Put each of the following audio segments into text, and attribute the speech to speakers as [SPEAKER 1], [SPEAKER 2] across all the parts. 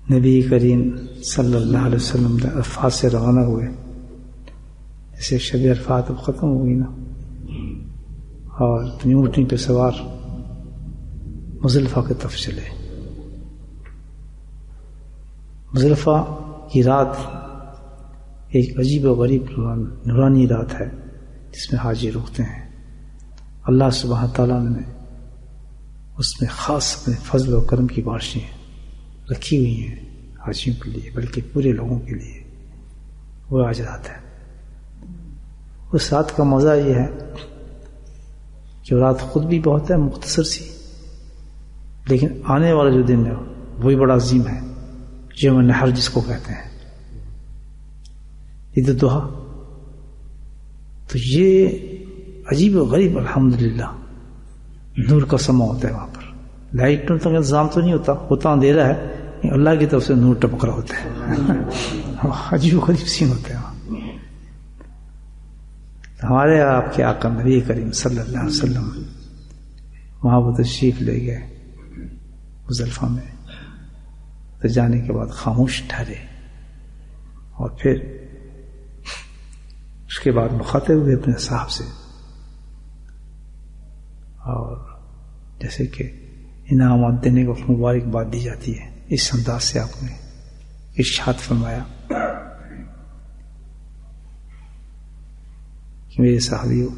[SPEAKER 1] نبی کریم صلی اللہ علیہ وسلم عرفات سے روانہ ہوئے. جیسے شب عرفات اب ختم ہو گئی نا، اور اپنی اونٹنی پہ سوار مزدلفہ کی طرف چلے. مزدلفہ کی رات ایک عجیب و غریب نورانی رات ہے جس میں حاجی رکتے ہیں. اللہ سبحانہ تعالیٰ نے اس میں خاص اپنے فضل و کرم کی بارشیں رکھی ہوئی ہیں حاجیوں کے لیے، بلکہ پورے لوگوں کے لیے. وہ آج رات ہے. اس رات کا مزہ یہ ہے کہ رات خود بھی بہت ہے مختصر سی، لیکن آنے والا جو دن ہے وہی بڑا عظیم ہے، یوم النحر جس کو کہتے ہیں، عید الضحیٰ. تو یہ عجیب و غریب الحمدللہ نور کا سما ہوتا ہے. وہاں پر لائٹوں کا انتظام تو نہیں ہوتا اندھیرا ہے، اللہ کی طرف سے نور ٹپک رہا ہوتا ہے. عجیب و غریب سین ہوتا ہے وہاں. ہمارے آپ کے آقا نبی کریم صلی اللہ علیہ وسلم وہاں وہ تشریف لے گئے مزدلفہ میں. تو جانے کے بعد خاموش ٹھہرے، اور پھر اس کے بعد مخاطب ہوئے اپنے صاحب سے، اور جیسے کہ انعامات دینے کو مبارکباد دی جاتی ہے، اس انداز سے آپ نے ارشاد فرمایا کہ میرے صحابیوں،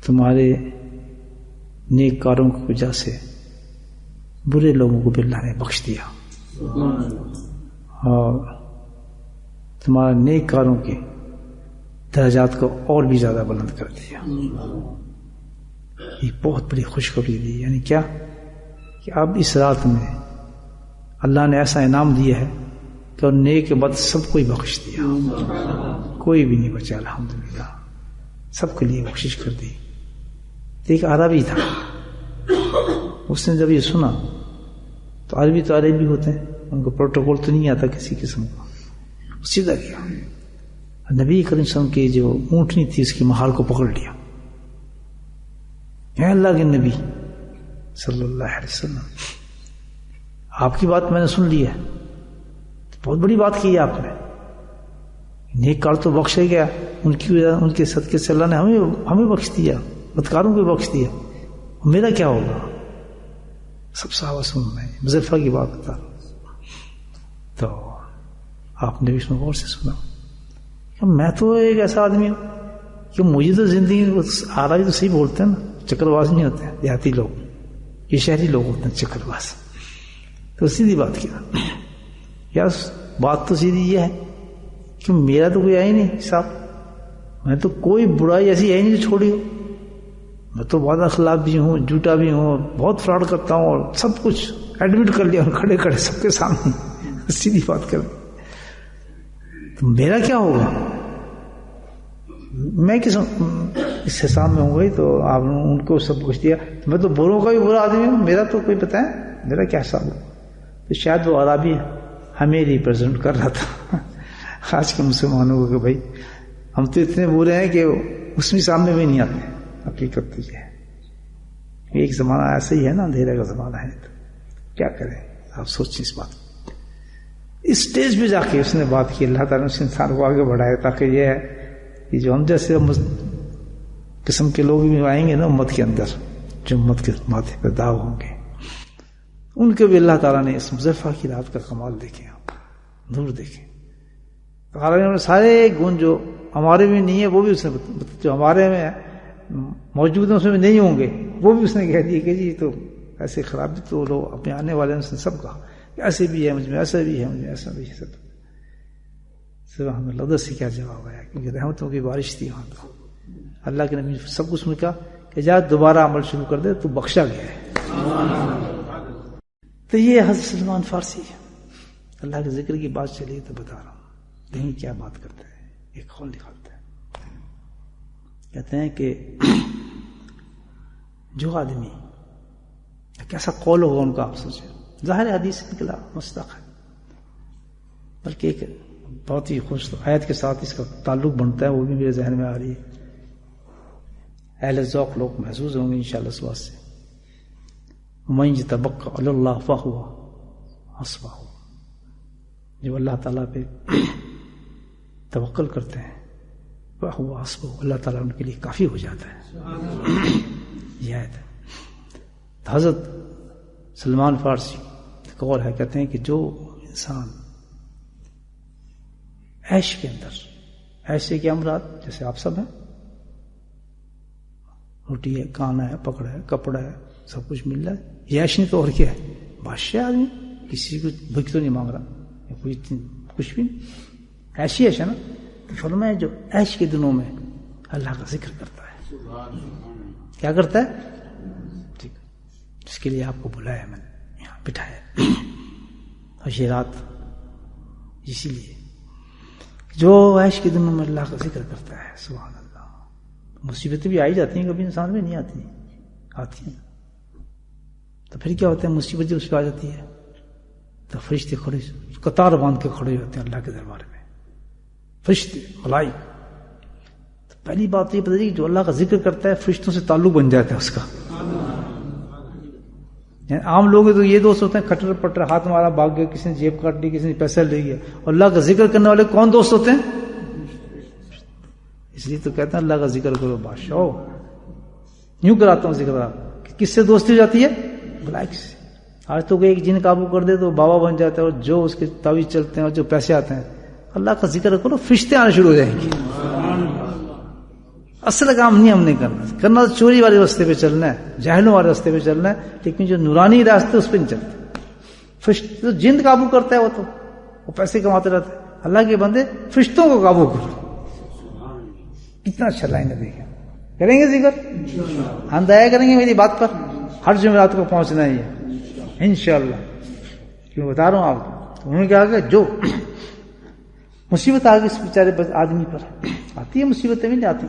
[SPEAKER 1] تمہارے نیک کاروں کی وجہ سے برے لوگوں کو بھی اللہ نے بخش دیا، اور تمہارے نیک کاروں کے درجات کو اور بھی زیادہ بلند کر دیا. یہ بہت بڑی خوشخبری دی. یعنی کیا کہ اب اس رات میں اللہ نے ایسا انعام دیا ہے کہ اور نیک کے بعد سب کو ہی بخش دیا، کوئی بھی نہیں بچا. الحمدللہ سب کے لیے بخشش کر دی. ایک عربی تھا، اس نے جب یہ سنا تو عربی ہوتے ہیں، ان کو پروٹوکول تو نہیں آتا کسی قسم کا. سیدھا کیا نبی کریم صلی اللہ علیہ وسلم کی جو اونٹنی تھی اس کی مہار کو پکڑ لیا. اے اللہ کے نبی صلی اللہ علیہ وسلم، آپ کی بات میں نے سن لی ہے، بہت بڑی بات کی ہے آپ نے. نیک کار تو بخشے گیا، ان کی وجہ ان کے صدقے سے اللہ نے ہمیں بخش دیا، بدکاروں کو بخش دیا. میرا کیا ہوگا؟ سب صحابہ سن رہے ہیں، مزدلفہ کی بات بتا. تو آپ نے بھی اس میں غور سے سنا کہ میں تو ایک ایسا آدمی ہوں کہ مجھے تو زندگی آ رہا ہی تو صحیح بولتے ہیں نا، چکر باز نہیں ہوتے ہیں دیہاتی لوگ، یہ شہری لوگ ہوتے ہیں چکر باز. تو سیدھی بات کیا یار، بات تو سیدھی یہ ہے کہ میرا تو کوئی ہے ہی نہیں حساب، میں تو کوئی برائی ایسی ہے ہی نہیں جو چھوڑی ہو. میں تو بہت اخلاق بھی ہوں، جھوٹا بھی ہوں، بہت فراڈ کرتا ہوں، اور سب کچھ ایڈمٹ کر لیا کھڑے کھڑے سب کے سامنے. سیدھی بات کر، تو میرا کیا ہوگا؟ میں اس حساب میں ہوں گئی تو آپ نے ان کو سب کچھ دیا. میں تو بروں کا بھی برا آدمی ہوں، میرا تو کوئی پتہ ہے میرا کیا حساب ہو. تو شاید وہ عربی ہمیں ریپرزینٹ کر رہا تھا آج کے مسلمانوں کو کہ بھائی ہم تو اتنے برے ہیں کہ اس میں سامنے بھی نہیں آتے. حقیقت تو یہ ہے، ایک زمانہ ایسا ہی ہے نا، اندھیرے کا زمانہ ہے. تو کیا کریں، آپ سوچیں اس بات. اس سٹیج پہ جا کے اس نے بات کی، اللہ تعالیٰ نے اس انسان کو آگے بڑھایا تاکہ یہ ہے کہ جو ہم جیسے قسم کے لوگ بھی آئیں گے نا امت کے اندر، جو امت کے ماتھے پہ داغ ہوں گے، ان کے بھی اللہ تعالیٰ نے اس مزدلفہ کی رات کا کمال دیکھیں، نور دیکھیں. سارے گن جو ہمارے میں نہیں ہے وہ بھی اس نے جو ہمارے میں موجود ہیں اس میں نہیں ہوں گے وہ بھی اس نے کہہ دیا کہ جی تو ایسے خراب بھی تو لوگ اپنے آنے والے نے سب کہا ایسے بھی ہے، مجھ میں ایسا بھی ہے، مجھ میں ایسا بھی ہے. سبحان اللہ. ادھر سے کیا جواب آیا؟ کیونکہ رحمتوں کی بارش تھی وہاں. تو اللہ کے نبی سب کچھ نے کہا کہ جا دوبارہ عمل شروع کر دے، تو بخشا گیا ہے. تو یہ حضرت سلمان فارسی اللہ کے ذکر کی بات چلی تو بتا رہا ہوں. دیکھیں کیا بات کرتے ہیں، ایک قول نکالتے ہیں. کہتے ہیں کہ جو آدمی کیسا قول ہوگا ان کا، آپ سوچیں. ظاہر حدیث نکلا مصدق ہے، بلکہ ایک بہت ہی خوش آیت کے ساتھ اس کا تعلق بنتا ہے، وہ بھی میرے ذہن میں آ رہی ہے. اہل ذوق لوگ محسوس ہوں گے انشاءاللہ اس بات سے. من یتوکل علی اللہ فہو حسبہ، جو اللہ تعالیٰ پہ توکل کرتے ہیں وہ حسبہ، اللہ تعالیٰ ان کے لیے کافی ہو جاتا ہے. یہ آیت ہے. حضرت سلمان فارسی قول ہے، کہتے ہیں کہ جو انسان عیش کے اندر، ایسے کے امراض جیسے آپ سب ہیں، روٹی ہے، کھانا ہے، پکڑا ہے، کپڑا ہے، سب کچھ مل رہا ہے، یہ عیش نہیں تو اور کیا ہے؟ بادشاہ آدمی، کسی کو بھوک تو نہیں مانگ رہا، کچھ بھی نہیں، ایسی عیش ہے نا. فرمایا جو عیش کے دنوں میں اللہ کا ذکر کرتا ہے، کیا کرتا ہے؟ ٹھیک، اس کے لیے آپ کو بلایا، میں نے یہاں بٹھایا. اور یہ رات اسی لیے جو عیش کے دنوں میں اللہ کا ذکر کرتا ہے، سبحان اللہ. مصیبتیں بھی آئی جاتی ہیں، کبھی انسان میں نہیں آتی ہیں، آتی ہیں. تو پھر کیا ہوتا ہے؟ مصیبت جب اس پہ آ جاتی ہے تو فرشتے کھڑے قطار باندھ کے کھڑے ہوتے ہیں اللہ کے دربار میں، فرشتے ملائی. تو پہلی بات یہ پتہ چلی کہ جو اللہ کا ذکر کرتا ہے فرشتوں سے تعلق بن جاتا ہے اس کا. عام لوگ تو یہ دوست ہوتے ہیں کھٹر پٹر، ہاتھ مارا بھاگ گیا، کسی نے جیب کاٹ لی، کسی نے پیسہ لے گیا. اور اللہ کا ذکر کرنے والے کون دوست ہوتے ہیں؟ اس لیے تو کہتے ہیں اللہ کا ذکر کرو بادشاہ. یوں کراتا ہوں ذکر. کس سے دوستی ہو جاتی ہے؟ ملائک سے. آج تو ایک جن قابو کر دے تو بابا بن جاتا ہے، اور جو اس کے تعویذ چلتے ہیں اور جو پیسے آتے ہیں. اللہ کا ذکر کرو، فرشتے آنے شروع ہو جائیں گے. اصل کام نہیں ہم نے کرنا تو چوری والے راستے پہ چلنا ہے، جاہلوں والے راستے پہ چلنا ہے، لیکن جو نورانی راستے اس پہ نہیں چلتے. فرشتے جن قابو کرتا ہے وہ پیسے کماتے رہتے ہیں. اللہ کے بندے فرشتوں کو قابو کرو. کتنا اچھا لائن ہے، دیکھیں. کریں گے ذکر، ہم دیا کریں گے میری بات پر. ہر جمعرات کو پہنچنا ہی ہے انشاءاللہ. کیوں بتا رہا ہوں آپ کو، انہوں نے کہا کہ جو مصیبت آ گئی اس بیچارے آدمی پر، آتی ہے مصیبتیں بھی نہیں آتی.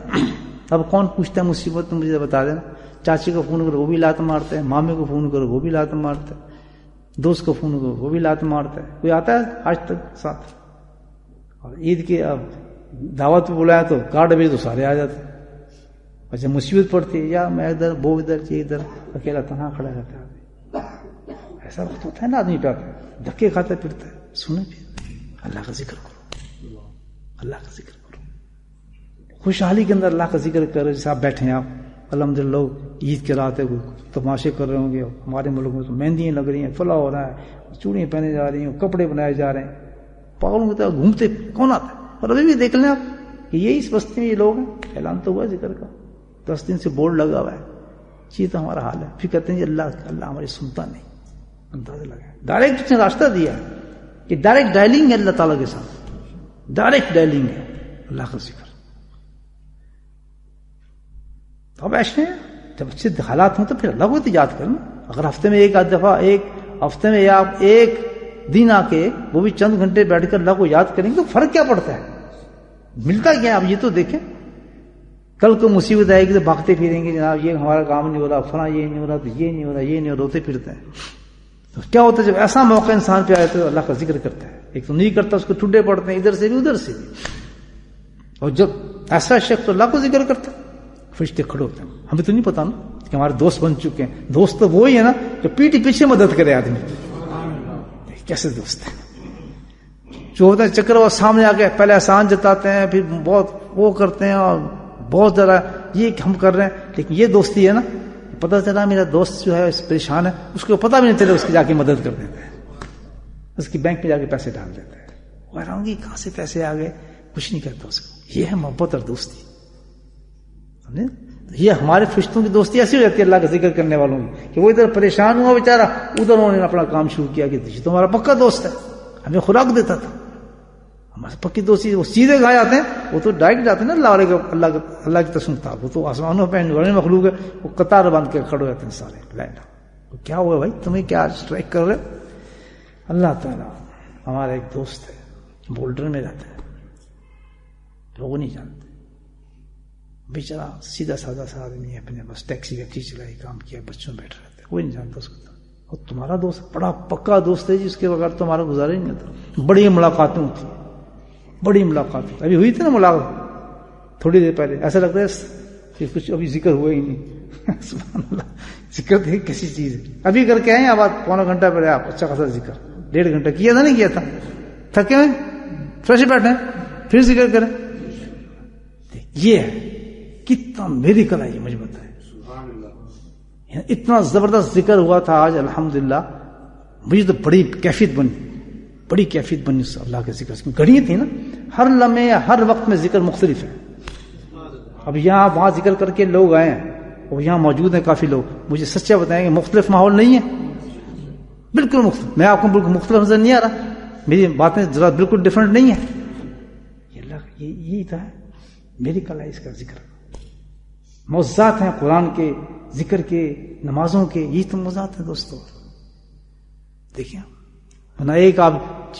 [SPEAKER 1] اب کون پوچھتا ہے مصیبت؟ مجھے بتا دینا. چاچی کو فون کرو وہ بھی لات مارتا ہے، مامے کو فون کرو وہ بھی لات مارتا ہے، دوست کو فون کرو وہ بھی لات مارتا ہے. کوئی آتا ہے آج تک ساتھ؟ اور عید کے اب دعوت پہ بلایا تو کارڈ بھیج تو سارے آ جاتے ہیں. اچھا مصیبت پڑتی ہے، یا میں ادھر وہ ادھر یہ ادھر، اکیلا تنہا کھڑا رہتا ہے. ایسا وقت ہوتا ہے نا آدمی پہ دھکے کھاتا پھرتا ہے. سنیں پھر اللہ کا ذکر کرو، اللہ کا ذکر کرو. خوشحالی کے اندر اللہ کا ذکر کرو. جیسے آپ بیٹھے ہیں، آپ الحمدللہ لوگ عید کے رات ہے تماشے کر رہے ہوں گے. ہمارے ملک میں تو مہندیاں لگ رہی ہیں، فلاح ہو رہا ہے، چوڑیاں پہنے جا رہی ہیں، کپڑے بنائے جا رہے ہیں. پاگلوں کی طرح گھومتے کون آتا ہے؟ اور ابھی بھی دیکھ لیں آپ کہ یہی اس بستی میں یہ لوگ ہیں. اعلان تو ہوا ذکر کا، 10 دن سے بورڈ لگا ہوا ہے. یہ تو ہمارا حال ہے. پھر کہتے ہیں اللہ ہماری سنتا نہیں. اندازہ لگا ڈائریکٹ اس نے راستہ دیا ہے کہ ڈائریکٹ ڈائلنگ ہے اللہ تعالیٰ کے ساتھ، ڈائریکٹ ڈائلنگ ہے اللہ کا ذکر. اب ایسے جب اچھے حالات ہوں تو پھر اللہ کو تو یاد کرنا. اگر ہفتے میں ایک آدھ دفعہ، ایک ہفتے میں یا آپ ایک دن آ کے وہ بھی چند گھنٹے بیٹھ کر اللہ کو یاد کریں گے تو فرق کیا پڑتا ہے؟ ملتا کیا ہے؟ آپ یہ تو دیکھیں. کل کو مصیبت آئے گی تو بھاگتے پھریں گے، جناب یہ ہمارا کام نہیں ہو رہا، فلاں یہ نہیں ہو رہا، تو یہ نہیں ہو رہا، یہ نہیں ہو رہا، روتے پھرتے ہیں. تو کیا ہوتا ہے جب ایسا موقع انسان پہ آئے تو اللہ کا ذکر کرتا ہے. ایک تو نہیں کرتا، اس کو ٹھڈے پڑتے ہیں ادھر سے بھی ادھر سے بھی. اور جب ایسا شخص اللہ کو ذکر کرتا ہے فرشتے کھڑے ہوتے ہیں. ہمیں تو نہیں پتا نا کہ ہمارے دوست بن چکے ہیں. دوست تو وہی ہے نا جو پیٹھ پیچھے مدد کرے آدمی. کیسے دوست ہیں جو ہوتا ہے چکر وہ سامنے آ کے پہلے احسان جتاتے ہیں، پھر بہت وہ کرتے ہیں اور بہت ذرا یہ ہم کر رہے ہیں. لیکن یہ دوستی ہے نا، پتہ چلا میرا دوست جو ہے پریشان ہے، اس کو پتہ بھی نہیں چلے، اس کی جا کے مدد کر دیتے ہیں، اس کی بینک میں جا کے پیسے ڈال دیتے ہیں. وہ حیران گی کہاں سے پیسے آ گئے، کچھ نہیں کہتا اس کو. یہ ہے محبت اور دوستی. یہ ہمارے فرشتوں کی دوستی ایسی ہو جاتی ہے اللہ کا ذکر کرنے والوں کی کہ وہ ادھر پریشان ہوا بیچارہ، ادھر انہوں نے اپنا کام شروع کیا کہ یہ تو ہمارا پکا دوست ہے، ہمیں خوراک دیتا تھا. ہمارے پکی دوستی وہ سیدھے کہا جاتے ہیں، وہ تو ڈائریکٹ جاتے ہیں نا اللہ کی تسلیم تھا. وہ تو آسمانوں پہ بڑے مخلوق ہے، وہ قطار باندھ کے کھڑے ہوتے ہیں سارے لائن. کیا ہوا بھائی، تمہیں کیا اسٹرائک کر رہے؟ اللہ تعالیٰ ہمارا ایک دوست ہے، بولڈر میں رہتا ہے، لوگ نہیں جانتے. بیچارہ سیدھا سادہ سا آدمی ہے، اپنے بس ٹیکسی ویکسی چلائی، کام کیا، بچوں میں بیٹھے رہتے، کوئی نہیں جانتا اس کو. اور تمہارا دوست بڑا پکا دوست ہے جس کے بغیر تمہارا گزارا ہی نہیں ہوتا. بڑی ملاقاتیں ہوتی ہیں، بڑی ملاقات ابھی ہوئی تھی نا ملاقات تھوڑی دیر پہلے. ایسا لگتا ہے کہ کچھ ابھی ذکر ہوا ہی نہیں. سبحان اللہ، ذکر دیکھ کیسی چیز ہے. ابھی کر کے آئے آپ، پونا گھنٹہ پہلے آپ اچھا خاصا ذکر. 1.5 گھنٹہ کیا تھا نہیں کیا تھا, تھکے ہوئے فریش بیٹھے پھر ذکر کریں. یہ ہے کتنا میریکل ہے یہ, مجھے بتائیں. اتنا زبردست ذکر ہوا تھا آج الحمدللہ, مجھے تو بڑی کیفیت بنی اس اللہ کے ذکر کی. گھڑی تھی نا, ہر لمحے ہر وقت میں ذکر مختلف ہے. اب یہاں وہاں ذکر کر کے لوگ آئے ہیں اور یہاں موجود ہیں کافی لوگ, مجھے سچا بتائیں کہ مختلف ماحول نہیں ہے, بالکل مختلف. میں آپ کو بالکل مختلف نظر نہیں آ رہا, میری باتیں ذرا بالکل ڈفرینٹ نہیں ہیں. یہ اللہ یہی تھا میری کل ہے اس کا ذکر. معجزات ہیں قرآن کے, ذکر کے, نمازوں کے, یہی تو معجزات ہیں دوستو. دیکھیں ورنہ ایک آپ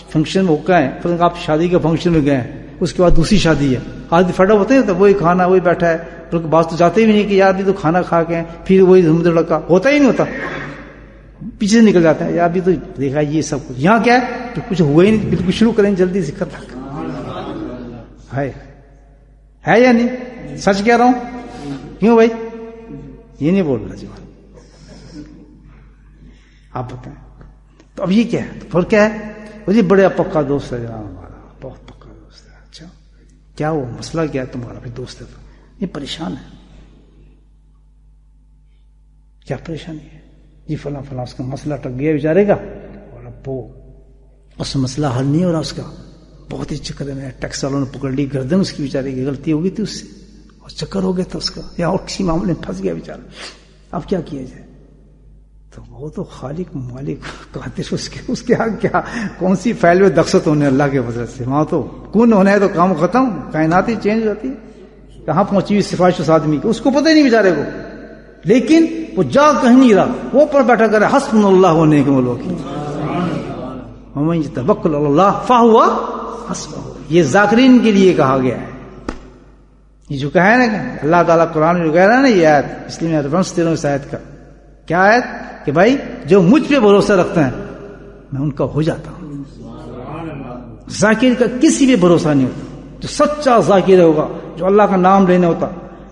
[SPEAKER 1] فنکشن میں ہوتا ہے, پھر آپ شادی کے فنکشن میں گئے ہیں, اس کے بعد دوسری شادی ہے, آدمی فٹا ہوتے ہیں تو وہی کھانا وہی بیٹھا ہے, بلکہ بعض تو جاتے بھی نہیں کہ یار بھی تو کھانا کھا کے پھر وہی لڑکا ہوتا ہی نہیں ہوتا, پیچھے سے نکل جاتے ہیں یار بھی تو دیکھا یہ سب کچھ. یہاں کیا ہے تو کچھ ہوا ہی نہیں, بالکل شروع کریں جلدی ذکر تک ہے یا نہیں؟ سچ کہہ رہا ہوں, کیوں بھائی یہ نہیں بول رہا جی, آپ بتائیں. تو اب یہ کیا ہے, تو پھر کیا ہے, مجھے بڑے پکا دوست ہے جناب ہمارا, بہت پکا دوست ہے. اچھا کیا وہ مسئلہ کیا ہے تمہارا؟ پھر دوست ہے تو یہ پریشان ہے. کیا پریشانی ہے جی؟ فلاں اس کا مسئلہ ٹک گیا بیچارے کا, اور اب وہ اس مسئلہ حل نہیں ہو رہا اس کا, بہت ہی چکر ہے. ٹیکس والوں نے پکڑ لی گردن اس کی, بیچارے کی غلطی ہو گئی تھی اس سے, اور چکر ہو گیا تھا اس کا, یا اور کسی معاملے میں پھنس گیا بیچارہ. اب کیا کیا جائے؟ تو وہ تو خالق مالک قادر, اس کے حق کیا, کون سی فائل میں دخشت ہونے اللہ کے فضل سے. وہاں تو کون ہونا ہے تو کام ختم, کائنات ہی چینج ہوتی ہے. کہاں پہنچی ہوئی سفارش اس آدمی کی, اس کو پتہ ہی نہیں بیچارے کو, لیکن وہ جا کہیں نہیں رہا, وہ پر بیٹھا کرے حسبنا اللہ و نعم الوکیل, ومن یتوکل علی اللہ فہو حسبہ. یہ ذاکرین کے لیے کہا گیا ہے. یہ جو کہا ہے نا کہ اللہ تعالیٰ قرآن میں جو کہہ رہا ہے نا یہ آیت, اس لیے میں ریفرنس دے رہا ہوں اس آیت کا. کیا آیت؟ کہ بھائی جو مجھ پہ بھروسہ رکھتے ہیں میں ان کا ہو جاتا ہوں. ذاکر کا کسی پہ بھروسہ نہیں ہوتا. جو سچا ذاکر ہوگا, جو اللہ کا نام لینے ہوتا,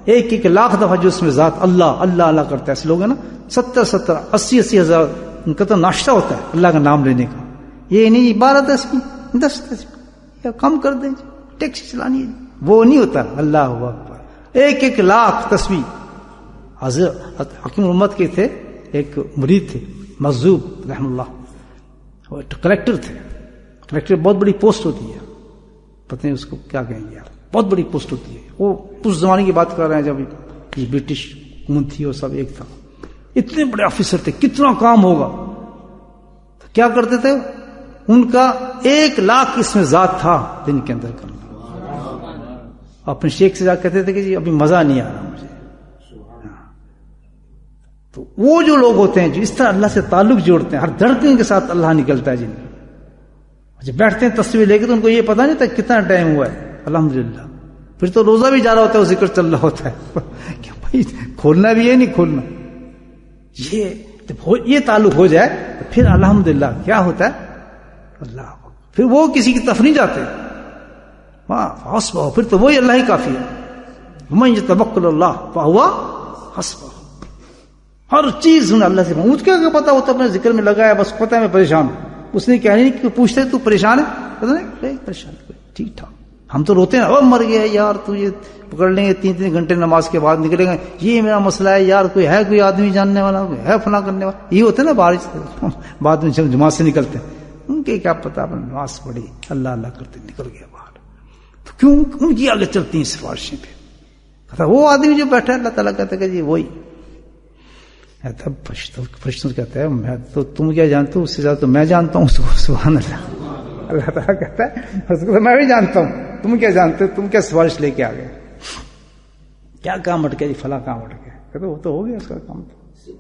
[SPEAKER 1] 1,00,000 دفعہ جو اس میں ذات اللہ اللہ اللہ کرتا ہے. ایسے لوگ ہیں نا 70 80 ہزار ان کا تو ناشتہ ہوتا ہے اللہ کا نام لینے کا. یہ نہیں 12 تسبیح 10 تسبیح یا کم کر دیں, ٹیکسی چلانی ہے, وہ نہیں ہوتا. اللہ اکبر 1,00,000 تسبیح. حضرت حکیم امت کے تھے, ایک مرید تھے مذہوب رحم اللہ, وہ کلیکٹر تھے. کلیکٹر بہت بڑی پوسٹ ہوتی ہے, پتہ نہیں اس کو کیا کہیں گے یار, بہت بڑی پوسٹ ہوتی ہے. وہ اس زمانے کی بات کر رہے ہیں جب یہ برٹش حکومت تھی, اور سب ایک تھا. اتنے بڑے آفیسر تھے, کتنا کام ہوگا. تو کیا کرتے تھے, ان کا 1,00,000 اس میں ذات تھا دن کے اندر کرنا. اپنے شیخ سے جا کہتے تھے کہ جی ابھی مزہ نہیں آ رہا مجھے. تو وہ جو لوگ ہوتے ہیں جو اس طرح اللہ سے تعلق جوڑتے ہیں, ہر دھڑکن کے ساتھ اللہ نکلتا ہے جن میں, جب بیٹھتے ہیں تصویر لے کے تو ان کو یہ پتا نہیں تھا کتنا ٹائم ہوا ہے. الحمدللہ پھر تو روزہ بھی جا رہا ہوتا ہے, وہ ذکر چل رہا ہوتا ہے. کیا بھائی کھولنا بھی ہے نہیں کھولنا, یہ تعلق ہو جائے تو پھر الحمدللہ کیا ہوتا ہے اللہ. پھر وہ کسی کی طرف نہیں جاتے, حسبہ, پھر تو وہی اللہ ہی کافی ہے. ومن یتوکل اللہ فہو حسبہ. ہر چیز انہیں اللہ سے مجھ کیا پتا ہوتا, اپنے ذکر میں لگا ہے, بس پتا ہے میں پریشان ہوں. اس نے کہا نہیں کہ پوچھتے تو پریشان ہے, پتا نہیں پریشان ٹھیک ٹھاک. ہم تو روتے ہیں او مر گیا یار, تو یہ پکڑ لیں گے 3 گھنٹے نماز کے بعد نکلیں گے, یہ میرا مسئلہ ہے یار, کوئی آدمی جاننے والا, کوئی ہے فلاں کرنے والا. یہ ہوتے نا بارش بعد میں جب جماعت سے نکلتے ہیں, ان کے کیا پتا, اپنے نماز پڑھی اللہ اللہ کرتے نکل گیا باہر. تو کیوں ان کی آگے چلتی ہیں سفارشیں پہ. پتا وہ آدمی جو بیٹھا ہے اللہ تعالیٰ کہتا ہے کہ جی وہی فرشتوں سے کہتا ہے میں تو تم کیا جانتے ہو, اس سے زیادہ تو میں جانتا ہوں. سبحان اللہ. اللہ تعالیٰ کہتا ہے میں بھی جانتا ہوں, تم کیا جانتے ہو, تم کیا سفارش لے کے آ گئے, کیا کام اٹکے جی, فلاں کام اٹکے. کہتے وہ تو ہو گیا اس کا کام. تو